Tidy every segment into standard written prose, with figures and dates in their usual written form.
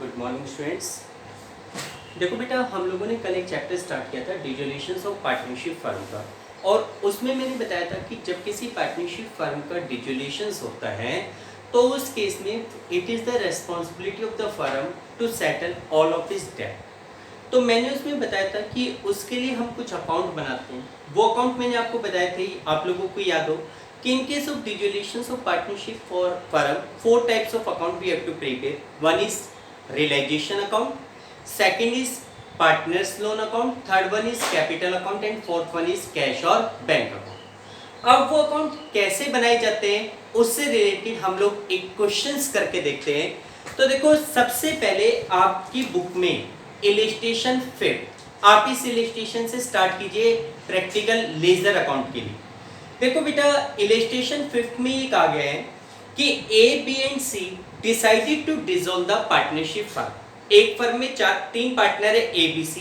Good morning students. देखो बेटा, हम लोगों ने कल एक चैप्टर स्टार्ट किया था डिसोल्यूशंस ऑफ पार्टनरशिप फर्म का, और उसमें मैंने बताया था कि जब किसी पार्टनरशिप फर्म का डिसोल्यूशंस होता है तो उस केस में it is the responsibility of the firm to settle all of its debt. तो मैंने उसमें बताया था कि उसके लिए हम कुछ अकाउंट बनाते हैं। वो अकाउंट मैंने आपको बताया थे, आप लोगों को याद हो कि in case of dissolutions of partnership for firm 4 types of account we have to prepare. One is realisation account, second is partners loan account, third one is capital account and fourth one is cash और bank account. अब वो account कैसे बनाए जाते हैं उससे related हम लोग एक क्वेश्चंस करके देखते हैं। तो देखो, सबसे पहले आपकी बुक में इलस्ट्रेशन 5, आप इस इलस्ट्रेशन से स्टार्ट कीजिए प्रैक्टिकल लेजर अकाउंट के लिए। देखो बेटा, इलस्ट्रेशन 5 में ये कहा गया है कि A B and C decided to dissolve the partnership firm. एक फर्म में तीन पार्टनर है ए बी सी,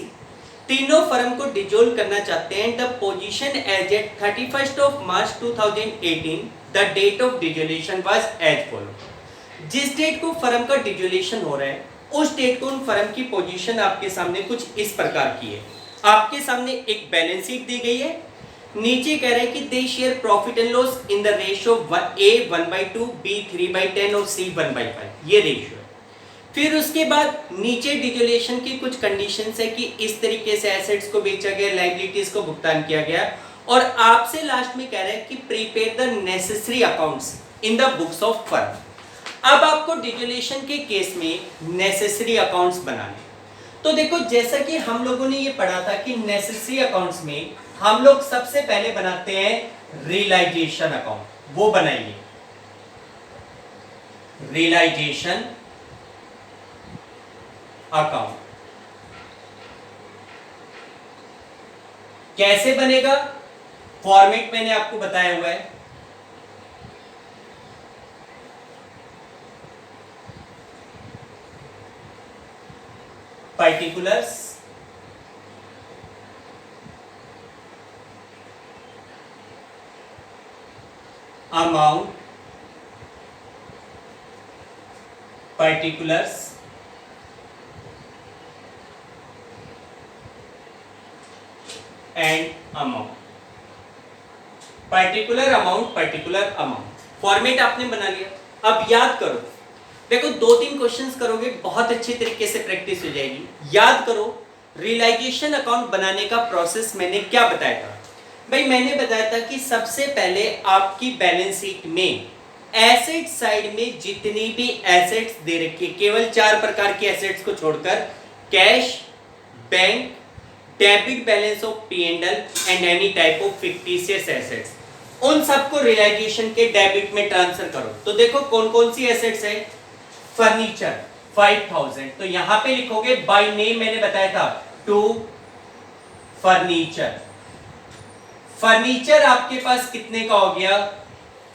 तीनों फर्म को डिसॉल्व करना चाहते हैं। The position as at 31st of March 2018, the date of dissolution was as follow. जिस डेट को फर्म का डिसोल्यूशन हो रहा है उस डेट को उन फर्म की पोजीशन आपके सामने कुछ इस प्रकार की है। आपके सामने एक बैलेंस शीट दी गई है, नीचे कह रहे हैं कि they share profit and loss in the ratio A 1/2, B 3/10 और सी 1/5, ये रेशियो है। फिर उसके बाद नीचे डिसोल्यूशन की कुछ कंडीशंस है कि इस तरीके से एसेट्स को बेचा गया, लायबिलिटीज को भुगतान किया गया, और आपसे लास्ट में कह रहे हैं कि prepare the necessary accounts in the books of firm. अब आपको डिसोल्यूशन के केस में नेसेसरी अकाउंट्स बनाने। तो देखो, जैसा कि हम लोगों ने ये पढ़ा था कि नेसेसरी अकाउंट्स में हम लोग सबसे पहले बनाते हैं रियलाइजेशन अकाउंट। वो बनाइए रियलाइजेशन अकाउंट। कैसे बनेगा? फॉर्मेट मैंने आपको बताया हुआ है। Particulars, amount, particulars, and amount. Particular amount, particular amount format आपने बना लिया। अब याद करो, देखो 2-3 क्वेश्चंस करोगे, बहुत अच्छे तरीके से प्रैक्टिस हो जाएगी। याद करो, रियलाइजेशन अकाउंट बनाने का प्रोसेस मैंने क्या बताया था भाई? मैंने बताया था कि सबसे पहले आपकी बैलेंस शीट में एसेट साइड में जितनी भी एसेट्स दे रखी है, केवल 4 प्रकार की एसेट्स को छोड़कर, cash, bank, debit balance of P&L and any type of fictitious assets, उन सबको रियलाइजेशन के डेबिट में ट्रांसफर करो। तो देखो कौन कौन सी एसेट्स है। फर्नीचर 5000, तो यहां पे लिखोगे बाय नेम, मैंने बताया था टू फर्नीचर। फर्नीचर आपके पास कितने का हो गया?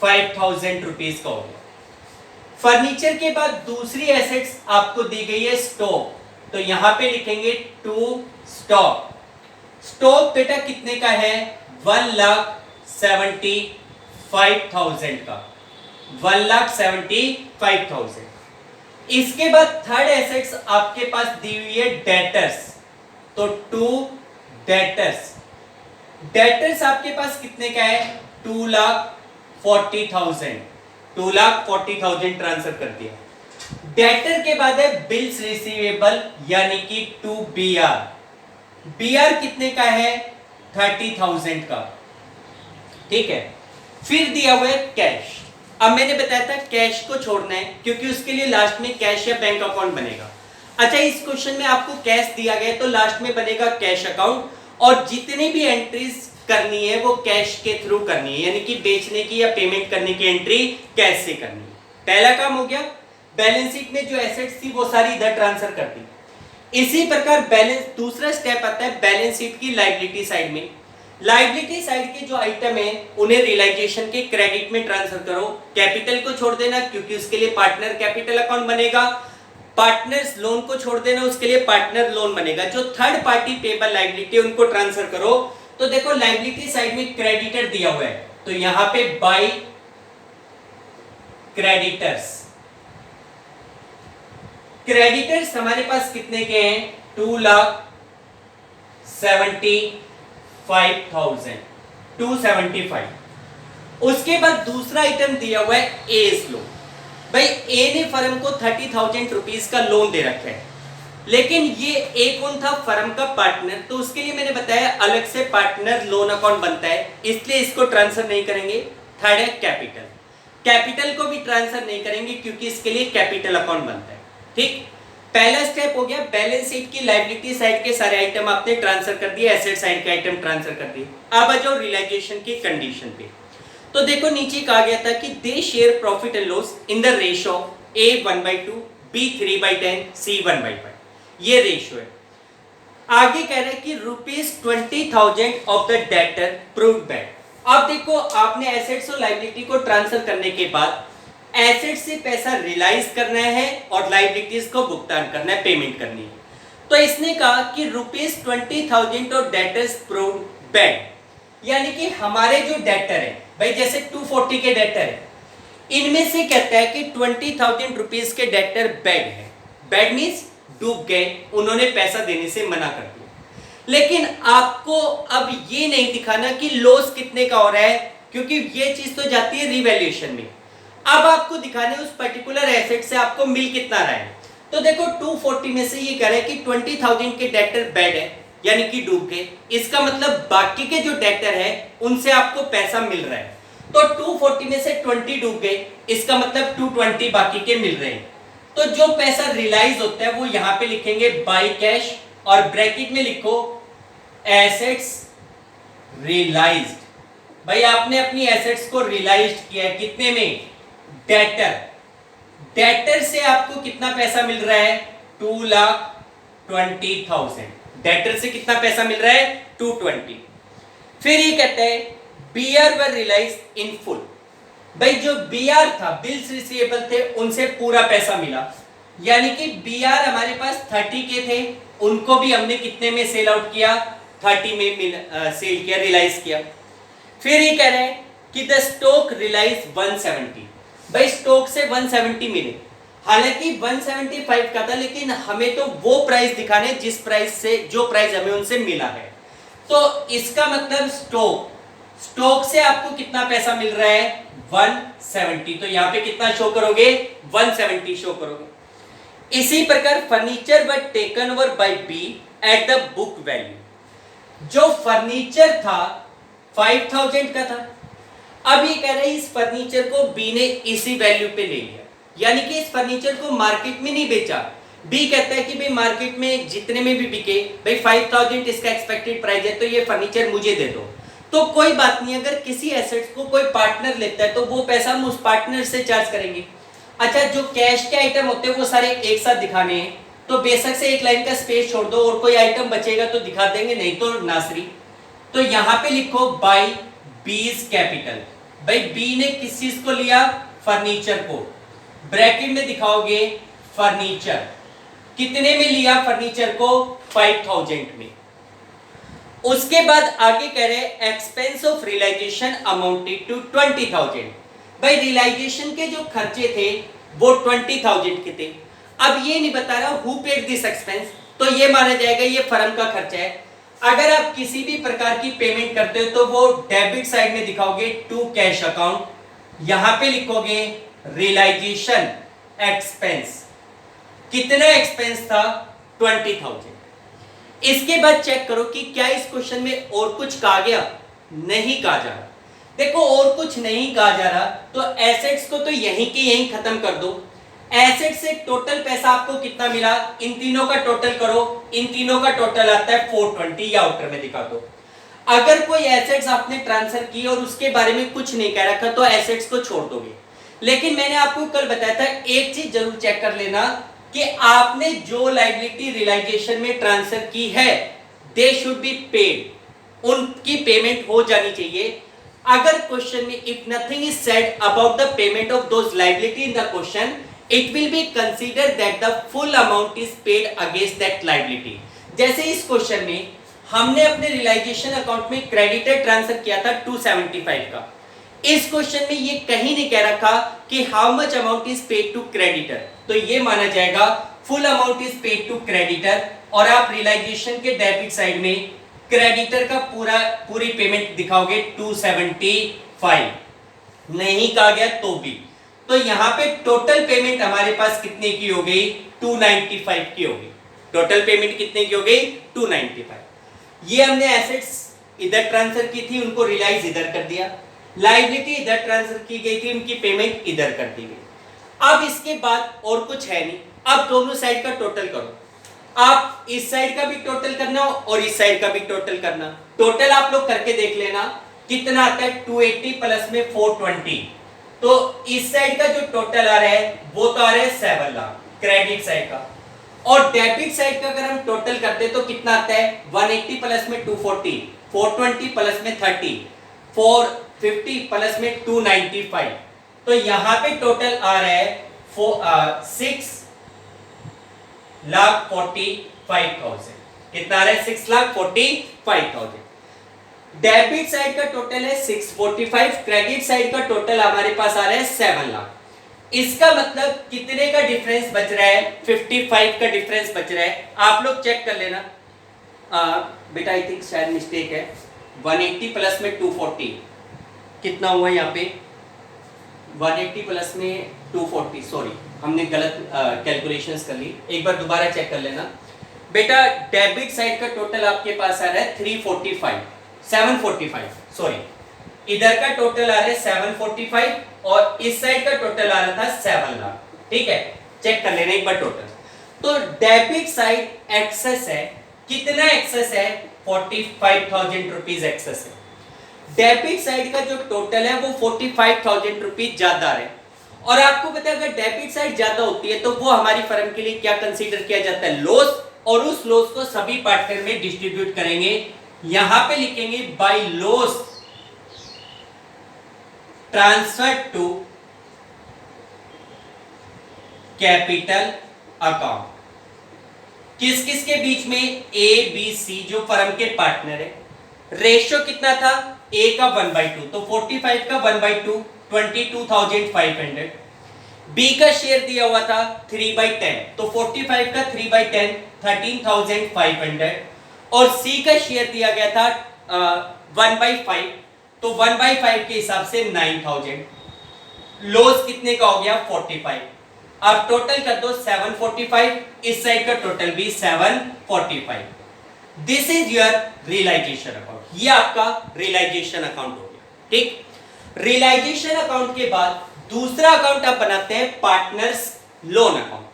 5000 रुपीज का हो गया। फर्नीचर के बाद दूसरी एसेट्स आपको दी गई है स्टॉक, तो यहां पे लिखेंगे टू स्टॉक। स्टॉक बेटा कितने का है? 1,75,000 का, 1,75,000। इसके बाद थर्ड एसेट्स आपके पास दी हुई है डेटर्स, तो टू डेटर्स। डेटर्स आपके पास कितने का है? 2,40,000, 2,40,000 ट्रांसफर कर दिया। डेटर के बाद है बिल्स रिसीवेबल, यानी कि 2BR। BR कितने का है? 30,000 का, ठीक है। फिर दिया हुआ है कैश। अब मैंने बताया था कैश को छोड़ना है क्योंकि उसके लिए लास्ट में कैश या बैंक अकाउंट बनेगा। अच्छा, इस क्वेश्चन में आपको कैश दिया गया तो लास्ट में बनेगा कैश अकाउंट, और जितनी भी एंट्रीज करनी है वो कैश के थ्रू करनी है, यानी कि बेचने की या पेमेंट करने की एंट्री कैश से करनी है। पहला काम हो गया। बैलेंस शीट में जो एसेट्स थी वो सारी इधर ट्रांसफर कर दी। इसी प्रकार बैलेंस, दूसरा स्टेप आता है बैलेंस शीट की लायबिलिटी साइड में। लायबिलिटी साइड के जो आइटम है उन्हें रियलाइजेशन के क्रेडिट में ट्रांसफर करो। कैपिटल को छोड़ देना क्योंकि उसके लिए पार्टनर कैपिटल अकाउंट बनेगा। पार्टनर्स लोन को छोड़ देना, उसके लिए पार्टनर लोन बनेगा। जो थर्ड पार्टी पेबल लायबिलिटी उनको ट्रांसफर करो। तो देखो लायबिलिटी साइड में क्रेडिटर दिया हुआ है, तो यहां पे बाय क्रेडिटर्स। क्रेडिटर्स हमारे पास कितने के हैं, 2,75,000, 275। उसके बाद दूसरा आइटम दिया हुआ है एज लोन। भाई ए ने फर्म को 30,000 रुपीज का लोन दे रखा है, लेकिन ये ए कौन था, फर्म का पार्टनर, तो उसके लिए मैंने बताया अलग से पार्टनर लोन अकाउंट बनता है, इसलिए इसको ट्रांसफर नहीं करेंगे। थर्ड है कैपिटल, कैपिटल को भी ट्रांसफर नहीं करेंगे क्योंकि इसके लिए कैपिटल अकाउंट बनता है। ठीक, पहला स्टेप हो गया, बैलेंस शीट की लायबिलिटी साइड के सारे आइटम आपने ट्रांसफर कर दिए, एसेट साइड के आइटम ट्रांसफर कर दिए। अब आ जाओ रियलाइजेशन की कंडीशन पे। तो देखो नीचे कहा गया था कि they share profit and loss in the ratio A 1/2, B 3/10, C 1/5, ये रेशियो है। आगे कह रहे हैं कि ₹20,000 of the debtor proved bad. अब देखो आपने एसेट्स और लायबिलिटी को ट्रांसफर करने के बाद एसेट से पैसा रियलाइज करना है और लायबिलिटीज को भुगतान करना है, पेमेंट करनी है। तो इसने कहा कि ₹20,000 ऑफ डेटर्स प्रूव्ड बैड, यानी कि हमारे जो डेटर है भाई, जैसे 240 के डेटर है, इनमें से कहता है कि 20,000 रुपीज के डेटर बैड है। बैड मीन्स डूब गए, उन्होंने पैसा देने से मना कर दिया। लेकिन आपको अब ये नहीं दिखाना कि लॉस कितने का हो रहा है, क्योंकि ये चीज तो जाती है रिवैल्यूएशन में। अब आपको दिखाने उस पर्टिकुलर एसेट से आपको मिल कितना रहा है। तो देखो 240 में से ये कह रहा है कि 20,000 के डेटर बैड है, यानी कि डूब गए। इसका मतलब बाकी के जो डेटर है उनसे आपको पैसा मिल रहा है। तो 240 में से 20 डूब गए, इसका मतलब 220 बाकी के मिल रहे हैं। तो जो पैसा रियलाइज होता है वो यहां पे लिखेंगे बाय कैश, और ब्रैकेट में लिखो एसेट्स रियलाइज्ड। भाई आपने अपनी एसेट्स को रियलाइज किया है, कितने में, डेटर। डेटर से आपको कितना पैसा मिल रहा है, 2,20,000। डेटर से कितना पैसा मिल रहा है, 220। फिर ये कहता है BR were realise in full. भाई जो बीआर था, बिल्स रिसीवेबल थे, उनसे पूरा पैसा मिला, यानी कि बीआर हमारे पास 30 के थे, उनको भी हमने कितने में सेल आउट किया, 30 में सेल किया, रियलाइज किया। फिर ये कह रहे हैं कि द स्टॉक रियलाइज 170। भाई स्टॉक से 170 मिले, हालांकि 175 का था, लेकिन हमें तो वो प्राइस दिखाने जिस प्राइस से, जो प्राइस हमें उनसे मिला है। तो इसका मतलब स्टॉक से आपको कितना पैसा मिल रहा है, 170। तो यहां पे कितना शो करोगे, 170 शो करोगे। इसी प्रकार furniture were taken over by B at the book value. जो फर्नीचर था 5,000 का था, अब ये कह रहे हैं इस फर्नीचर को बी ने इसी वैल्यू पे ले लिया, यानी कि इस फर्नीचर को मार्केट में नहीं बेचा। बी कहता है कि भाई मार्केट में जितने में भी बिके, भाई 5,000 इसका एक्सपेक्टेड प्राइस है, तो ये फर्नीचर मुझे दे दो। तो कोई बात नहीं, अगर किसी एसेट्स को कोई पार्टनर लेता है तो वो पैसा हम उस पार्टनर से चार्ज करेंगे। अच्छा, जो कैश के आइटम होते हैं वो सारे एक साथ दिखाने हैं, तो बेशक से एक लाइन का स्पेस छोड़ दो, और कोई आइटम बचेगा तो दिखा देंगे, नहीं तो नासरी। तो यहां पे लिखो बाय बीज कैपिटल। भाई बी ने किस चीज को लिया, फर्नीचर को, ब्रैकेट में दिखाओगे फर्नीचर, कितने में लिया फर्नीचर को, 5,000 में। उसके बाद आगे कह रहे हैं expense of realization amounted to 20,000। भाई रियलाइजेशन के जो खर्चे थे वो 20,000 के थे। अब ये नहीं बता रहा हु पेड दिस एक्सपेंस, तो ये माना जाएगा ये फर्म का खर्चा है। अगर आप किसी भी प्रकार की पेमेंट करते हो तो वो डेबिट साइड में दिखाओगे टू कैश अकाउंट, यहां पे लिखोगे रियलाइजेशन एक्सपेंस। कितना एक्सपेंस था, 20,000। इसके बाद चेक करो कि क्या इस क्वेश्चन में और कुछ कहा गया, नहीं कहा जा रहा। देखो और कुछ नहीं कहा जा रहा तो एसेट्स को तो यहीं के यहीं खत्म कर दो। एसेट से टोटल पैसा आपको कितना मिला, इन तीनों का टोटल करो, इन तीनों का टोटल आता है 420, या आउटर में दिखा दो। अगर कोई एसेट्स आपने ट्रांसफर की और उसके बारे में कुछ नहीं कह रखा तो एसेट्स को छोड़ दोगे। लेकिन मैंने आपको कल बताया था, एक चीज जरूर चेक कर लेना कि आपने जो लायबिलिटी रियलाइजेशन में ट्रांसफर की है दे शुड बी पेड, उनकी पेमेंट हो जानी चाहिए। अगर क्वेश्चन में if nothing is said about the payment of those liability in the question, it will be consider that the full amount is paid against that liability. जैसे इस question में हमने अपने रियलाइजेशन अकाउंट में क्रेडिटर ट्रांसफर किया था 275 का। इस क्वेश्चन में ये कहीं नहीं कह रखा कि how much amount is paid to creditor, तो ये माना जाएगा full amount is paid to creditor, और आप रियलाइजेशन के डेबिट साइड में क्रेडिटर का पूरी पेमेंट दिखाओगे 275, नहीं कहा गया तो भी। तो यहां पे टोटल पेमेंट हमारे पास कितने की हो गई? 295 की हो गई। टोटल पेमेंट कितने की हो गई? 295। ये हमने एसेट्स इधर ट्रांसफर की थी, उनको रियलाइज इधर कर दिया, लायबिलिटी इधर ट्रांसफर की गई थी, उनकी पेमेंट इधर कर दी गई। अब इसके बाद और कुछ है नहीं, अब दोनों साइड का टोटल करो। आप इस साइड का भी टोटल करना और इस साइड का भी टोटल करना। टोटल आप लोग करके देख लेना कितना आता है, 280 प्लस में 420। तो इस साइड का जो टोटल आ रहा है वो तो आ रहा है 7 लाख क्रेडिट साइड का, और डेबिट साइड का अगर हम टोटल करते तो कितना आता है, 180 प्लस में 240, 420 प्लस में 30, 450 प्लस में 295। तो यहां पे टोटल आ रहा है 6,45,000। कितना आ रहा है? 6,45,000। डेबिट साइड का टोटल है 645, क्रेडिट साइड का टोटल हमारे पास आ रहा है 7 लाख। इसका मतलब कितने का डिफरेंस बच रहा है? 55 का डिफरेंस बच रहा है। आप लोग चेक कर लेना। बेटा आई थिंक शायद मिस्टेक है, 180 प्लस में 240 कितना हुआ यहाँ पे? 180 प्लस में 240, सॉरी हमने गलत कैलकुलेशंस कर ली, एक बार दोबारा चेक कर लेना। बेटा डेबिट साइड का टोटल आपके पास आ रहा है 745, सॉरी इधर का टोटल आ रहा है 745 और इस साइड का टोटल आ रहा था 7 लाख। ठीक है, चेक कर लेना एक बार टोटल। तो डेबिट साइड एक्सेस है, कितना एक्सेस है? 45,000 रुपीज एक्सेस है। डेबिट साइड का जो टोटल है वो 45,000 रुपीज ज्यादा है। और आपको पता है अगर डेबिट साइड ज्यादा होती है तो वो हमारी फर्म के लिए क्या कंसीडर किया जाता है? लॉस, और उस लॉस को सभी पार्टनर में डिस्ट्रीब्यूट करेंगे। यहां पे लिखेंगे by loss transfer to capital account. किस किस के बीच में? ए बी सी जो फर्म के पार्टनर है। रेशियो कितना था? ए का 1/2, तो 45 का 1/2 22,500। बी का शेयर दिया हुआ था 3/10, तो 45 का 3/10 13,500, और सी का शेयर दिया गया था 1/5, तो 1/5 के हिसाब से 9,000। लॉस कितने का हो गया? 45। अब टोटल कर दो 745, इस साइड का टोटल भी 745। This is your realization account. ये आपका रियलाइजेशन अकाउंट हो गया। ठीक, रियलाइजेशन अकाउंट के बाद दूसरा अकाउंट आप बनाते हैं पार्टनर्स लोन अकाउंट।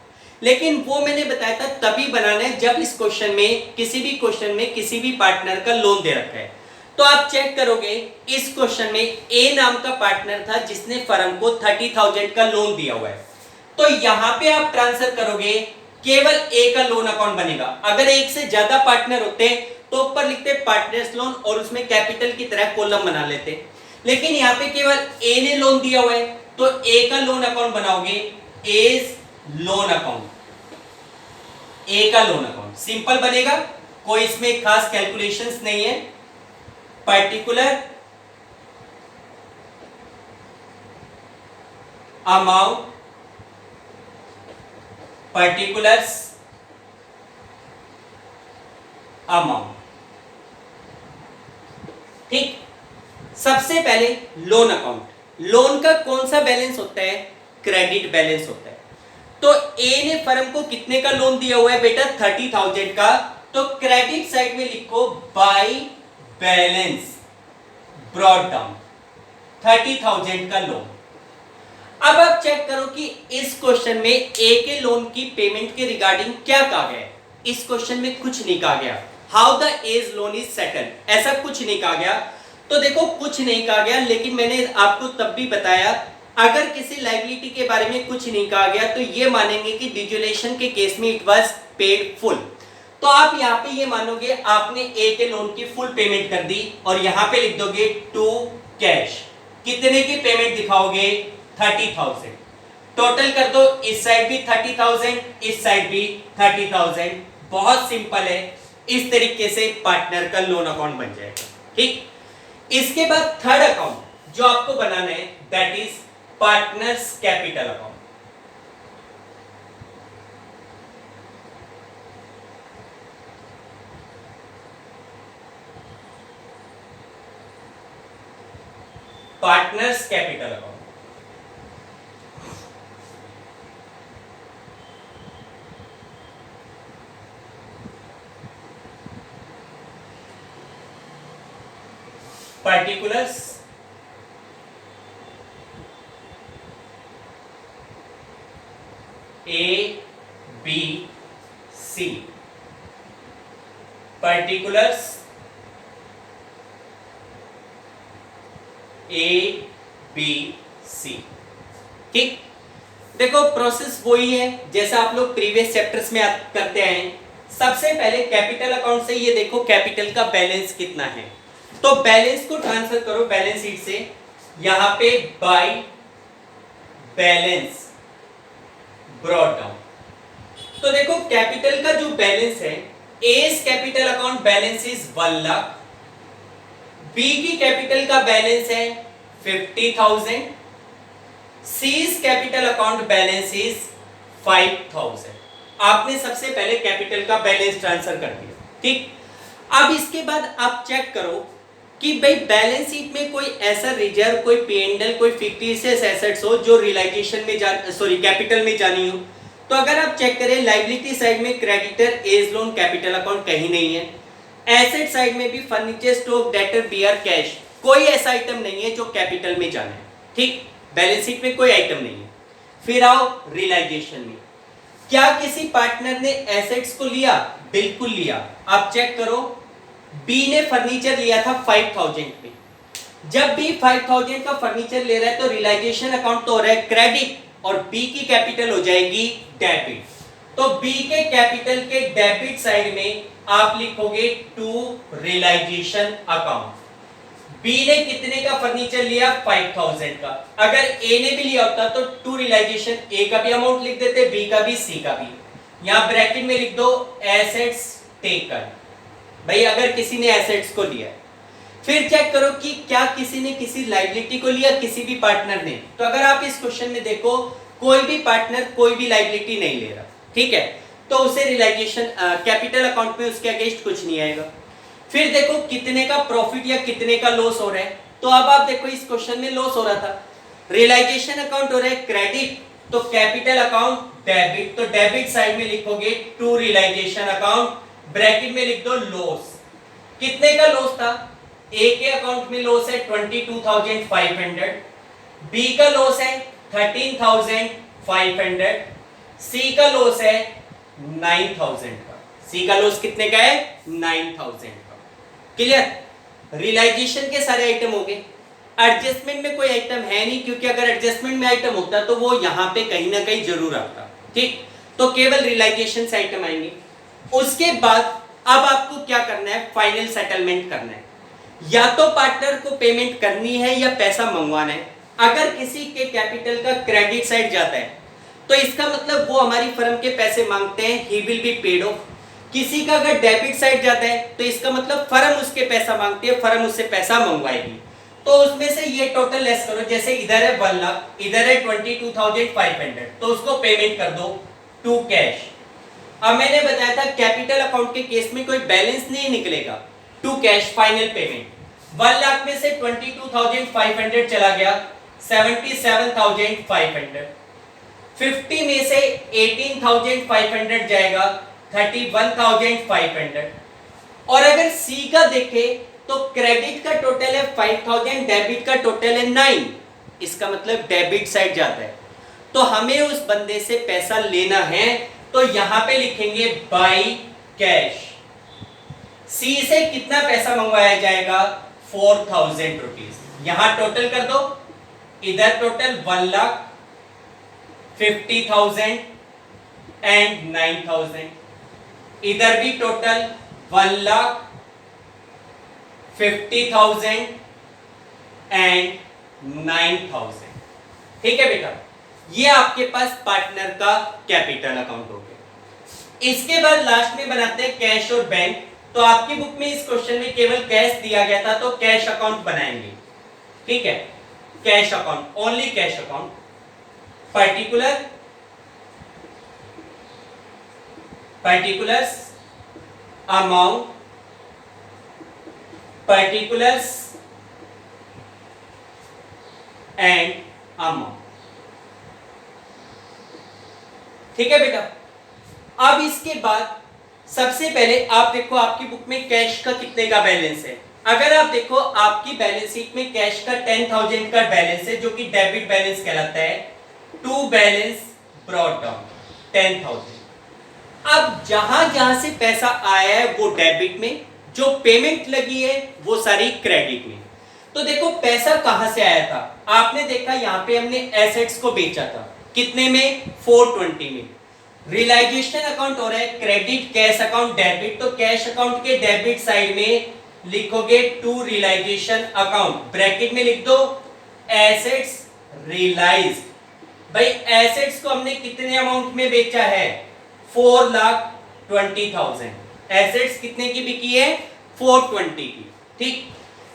लेकिन वो मैंने बताया था तभी बनाना है जब इस क्वेश्चन में किसी भी पार्टनर का लोन दे रखा है। तो आप चेक करोगे इस क्वेश्चन में ए नाम का पार्टनर था जिसने फर्म को 30,000 का लोन दिया हुआ है। तो यहां पे आप ट्रांसफर करोगे, केवल ए का लोन अकाउंट बनेगा। अगर एक से ज्यादा पार्टनर होते तो ऊपर लिखते पार्टनर्स लोन और उसमें कैपिटल की तरह कॉलम बना लेते, लेकिन यहां पे केवल ए ने लोन दिया हुआ है तो ए का लोन अकाउंट बनाओगे एज लोन अकाउंट। ए का लोन अकाउंट सिंपल बनेगा, कोई इसमें खास कैलकुलेशंस नहीं है। Particular amount, particulars amount. ठीक, सबसे पहले लोन अकाउंट। लोन का कौन सा बैलेंस होता है? क्रेडिट बैलेंस होता है। तो ए ने फर्म को कितने का लोन दिया हुआ है बेटा? 30,000 का। तो क्रेडिट साइड में लिखो बाय बैलेंस ब्रॉट डाउन 30,000 का लोन। अब आप चेक करो कि इस क्वेश्चन में ए के लोन की पेमेंट के रिगार्डिंग क्या कहा गया है। इस क्वेश्चन में कुछ नहीं कहा गया। How the A's loan is settled, ऐसा कुछ नहीं कहा गया। तो देखो कुछ नहीं कहा गया, लेकिन मैंने आपको तब भी बताया अगर किसी लायबिलिटी के बारे में कुछ नहीं कहा गया तो ये मानेंगे कि डिजुलेशन के केस में इट वाज पेड फुल। तो आप यहाँ पे ये मानोगे आपने ए के लोन की फुल पेमेंट कर दी और यहाँ पे लिख दोगे टू कैश। कितने की पेमेंट दिखाओगे? 30,000। टोटल कर दो, इस साइड भी 30,000, इस साइड भी 30,000। बहुत सिंपल है, इस तरीके से पार्टनर का लोन अकाउंट बन जाएगा। ठीक, इसके बाद थर्ड अकाउंट जो आपको बनाना है that is partners capital account. Partners capital account. Particulars A B C, particulars A B C. ठीक, देखो प्रोसेस वही है जैसा आप लोग प्रीवियस चैप्टर्स में करते आए हैं। सबसे पहले कैपिटल अकाउंट से ये देखो कैपिटल का बैलेंस कितना है, तो बैलेंस को ट्रांसफर करो बैलेंस शीट से, यहां पे बाय बैलेंस ब्रॉट डाउन। तो देखो कैपिटल का जो बैलेंस है, A's capital account balance is 1 lakh, B की कैपिटल का बैलेंस है 50,000, C's capital account balance is 5,000। आपने सबसे पहले कैपिटल का बैलेंस ट्रांसफर कर दिया। ठीक, अब इसके बाद आप चेक करो कि भाई बैलेंस शीट में कोई ऐसा रिजर्व, कोई पी&एल, कोई फिक्टिशियस एसेट्स हो जो रियलाइजेशन में कैपिटल में जानी हो। तो अगर आप चेक करें लायबिलिटी साइड में creditor, A's loan, capital account कहीं नहीं है। एसेट साइड में भी furniture, stock, debtor, BR, cash, कोई ऐसा आइटम नहीं है जो कैपिटल में जाना है। ठीक, बैलेंस शीट में कोई आइटम नहीं है। फिर आओ रियलाइजेशन में, क्या किसी पार्टनर ने एसेट्स को लिया? बिल्कुल लिया। आप चेक करो, बी ने फर्नीचर लिया था 5,000 पे। जब बी 5,000 का फर्नीचर ले रहा है तो रियलाइजेशन अकाउंट तो हो रहा है क्रेडिट और बी की कैपिटल हो जाएगी डेबिट। तो बी के कैपिटल के डेबिट साइड में आप लिखोगे टू रियलाइजेशन अकाउंट। बी ने कितने का फर्नीचर लिया? 5,000 का। अगर ए ने भी लिया होता तो टू रियलाइजेशन, ए का भी अमाउंट लिख देते, बी का भी, सी का भी। यहां ब्रैकेट में लिख दो एसेट्स टेकन, भाई अगर किसी ने एसेट्स को लिया। फिर चेक करो कि क्या किसी ने किसी लायबिलिटी को लिया, किसी भी पार्टनर ने। तो अगर आप इस क्वेश्चन में देखो कोई भी पार्टनर कोई भी लायबिलिटी नहीं ले रहा, ठीक है, तो उसे रियलाइजेशन कैपिटल अकाउंट में उसके अगेंस्ट कुछ नहीं आएगा। फिर देखो कितने का प्रॉफिट या कितने का लॉस हो रहा है। तो अब आप देखो इस क्वेश्चन में लॉस हो रहा था, रियलाइजेशन अकाउंट हो रहा है क्रेडिट, तो कैपिटल अकाउंट डेबिट, तो डेबिट साइड में लिखोगे टू रियलाइजेशन अकाउंट, ब्रैकेट में लिख दो लॉस। कितने का लॉस था? ए के अकाउंट में लॉस है 22,500, बी का लॉस है 13,500, सी का लॉस है 9,000 का। सी का लॉस कितने का है? 9,000 का। क्लियर? रियलाइजेशन के सारे आइटम हो गए। एडजस्टमेंट में कोई आइटम है नहीं, क्योंकि अगर एडजस्टमेंट में आइटम होता तो वो यहां पे कहीं ना कहीं जरूर आता। ठीक, तो केवल रियलाइजेशन से आइटम आएंगे। उसके बाद अब आपको क्या करना है? फाइनल सेटलमेंट करना है। या तो पार्टनर को पेमेंट करनी है या पैसा मंगवाना है। अगर किसी के कैपिटल का क्रेडिट साइड जाता है तो इसका मतलब वो हमारी फर्म के पैसे मांगते हैं, he will be paid of. किसी का अगर डेबिट साइड जाता है तो इसका मतलब फर्म उसके पैसा मांगती है, फर्म उससे पैसा मंगवाएगी। तो उसमें से ये टोटल लेस करो, जैसे इधर है 1 लाख, इधर है 22,500, तो उसको पेमेंट कर दो टू कैश। अब मैंने बताया था कैपिटल अकाउंट के केस में कोई बैलेंस नहीं निकलेगा, to cash final payment. 1 lakh में से 22,500 चला गया 77,500, 50 में से 18,500 जाएगा 31,500। और अगर सी का देखे तो क्रेडिट का टोटल है 5,000, डेबिट का टोटल है 9, इसका मतलब डेबिट साइड जाता है। तो हमें उस बंदे से पैसा लेना है, तो यहां पे लिखेंगे बाय कैश। सी से कितना पैसा मंगवाया जाएगा? 4,000 रुपीज। यहां टोटल कर दो, इधर टोटल 1 लाख 50,000 एंड 9,000, इधर भी टोटल 1 लाख 50,000 एंड 9,000। ठीक है बेटा, ये आपके पास पार्टनर का कैपिटल अकाउंट हो गया। इसके बाद लास्ट में बनाते हैं कैश और बैंक। तो आपकी बुक में इस क्वेश्चन में केवल कैश दिया गया था, तो कैश अकाउंट बनाएंगे। ठीक है, cash account, only cash account. particulars amount, particulars and amount. ठीक है बेटा। अब इसके बाद सबसे पहले आप देखो आपकी बुक में कैश का कितने का बैलेंस है। अगर आप देखो आपकी बैलेंस शीट में कैश का 10,000 का बैलेंस है जो कि डेबिट बैलेंस कहलाता है। To balance brought down 10,000। अब जहां जहां से पैसा आया है वो डेबिट में, जो पेमेंट लगी है वो सारी क्रेडिट में। तो देखो पैसा कहां से आया था, आपने देखा यहां पे हमने एसेट्स को बेचा था कितने में, 420 में। रियलाइजेशन अकाउंट हो रहा है क्रेडिट, कैश अकाउंट डेबिट। तो कैश अकाउंट के डेबिट साइड में लिखोगे टू रियलाइजेशन अकाउंट, ब्रैकेट में लिख दो एसेट्स रियलाइज्ड। भाई एसेट्स को हमने कितने अमाउंट में बेचा है, 4,20,000। एसेट्स कितने की बिकी है, 420 की। ठीक।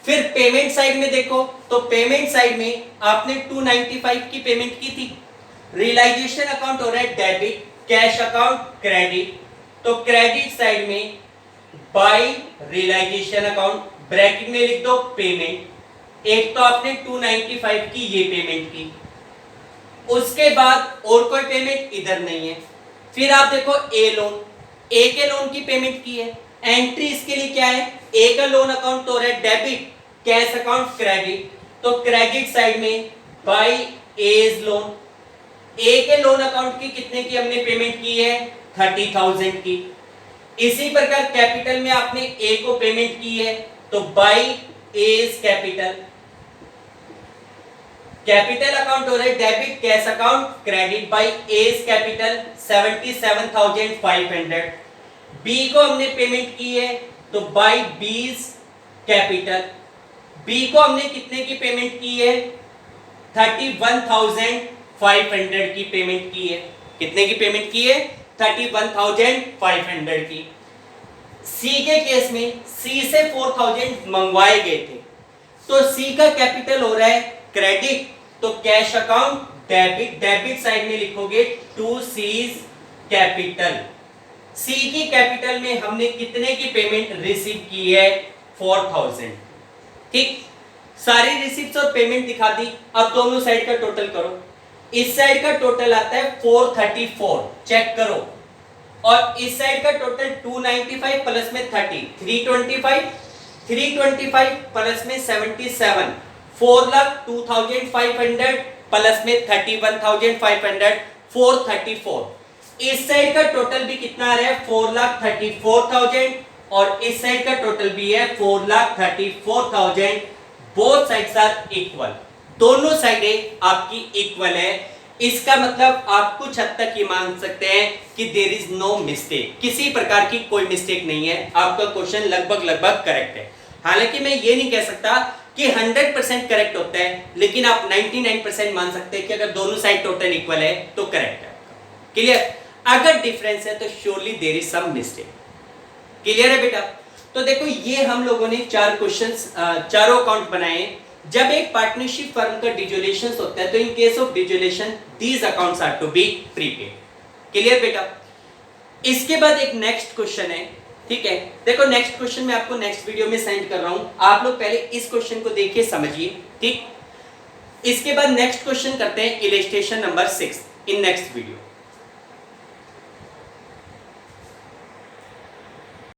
फिर पेमेंट साइड में देखो तो पेमेंट साइड में आपने 295 की पेमेंट की थी। रियलाइजेशन अकाउंट हो रहा है डेबिट, कैश अकाउंट क्रेडिट। तो क्रेडिट साइड में बाय रियलाइजेशन अकाउंट, ब्रैकेट में लिख दो पेमेंट। एक तो आपने 295 की ये पेमेंट की, उसके बाद और कोई पेमेंट इधर नहीं है। फिर आप देखो ए लोन, ए के लोन की पेमेंट की है। एंट्री इसके लिए क्या है, ए का लोन अकाउंट तो है डेबिट, कैश अकाउंट क्रेडिट। तो क्रेडिट साइड में बाय एज लोन, ए के लोन अकाउंट की कितने की हमने पेमेंट की है, 30,000 की। इसी प्रकार कैपिटल में आपने ए को पेमेंट की है तो by A's capital. Capital account हो रहा है debit, cash account credit, by A's capital 77,500। B को हमने पेमेंट की है तो बाय बीज कैपिटल। बी को हमने कितने की पेमेंट की है, 31,500 की पेमेंट की है। कितने की पेमेंट की है, 31,500 की। सी के केस में सी से 4,000 मंगवाए गए थे तो सी का कैपिटल हो रहा है क्रेडिट, तो cash account debit, debit side में लिखोगे टू सीज कैपिटल। सी की कैपिटल में हमने कितने की पेमेंट रिसीव की है, 4,000। ठीक। सारी रिसिप्ट्स और पेमेंट दिखा दी। अब दोनों साइड का टोटल करो। इस साइड का टोटल आता है 434, चेक करो। और इस साइड का टोटल 295 प्लस में 30, 325, 325 प्लस में 77, 4,02,500 प्लस में 31,500, 434। इस साइड का टोटल भी कितना आ रहा है, 4,34,000 और इस साइड का टोटल भी है 4,34,000। बोथ साइड्स आर इक्वल, दोनों साइडें आपकी इक्वल है। इसका मतलब आप कुछ हद तक ये मान सकते हैं कि देयर इज नो मिस्टेक, किसी प्रकार की कोई मिस्टेक नहीं है। आपका क्वेश्चन लगभग करेक्ट है। हालांकि मैं ये नहीं कह सकता कि 100% करेक्ट होता है, लेकिन आप 99% मान सकते हैं कि अगर दोनों साइड टोटल इक्वल है तो करेक्ट है आपका। क्लियर। अगर डिफरेंस है तो surely there is some mistake. Clear है बेटा। तो देखो ये हम लोगों ने चार क्वेश्चंस, चारों अकाउंट बनाए। जब एक पार्टनरशिप फर्म का डिजोल्यूशन होता है तो in case of dissolution these accounts are to be prepared. Clear बेटा। इसके बाद एक नेक्स्ट क्वेश्चन है। ठीक है, देखो नेक्स्ट क्वेश्चन मैं आपको नेक्स्ट वीडियो में सेंड कर रहा हूं, आप लोग पहले इस क्वेश्चन को देखिए, समझिए। ठीक। इसके बाद नेक्स्ट क्वेश्चन करते हैं illustration number 6 in next video.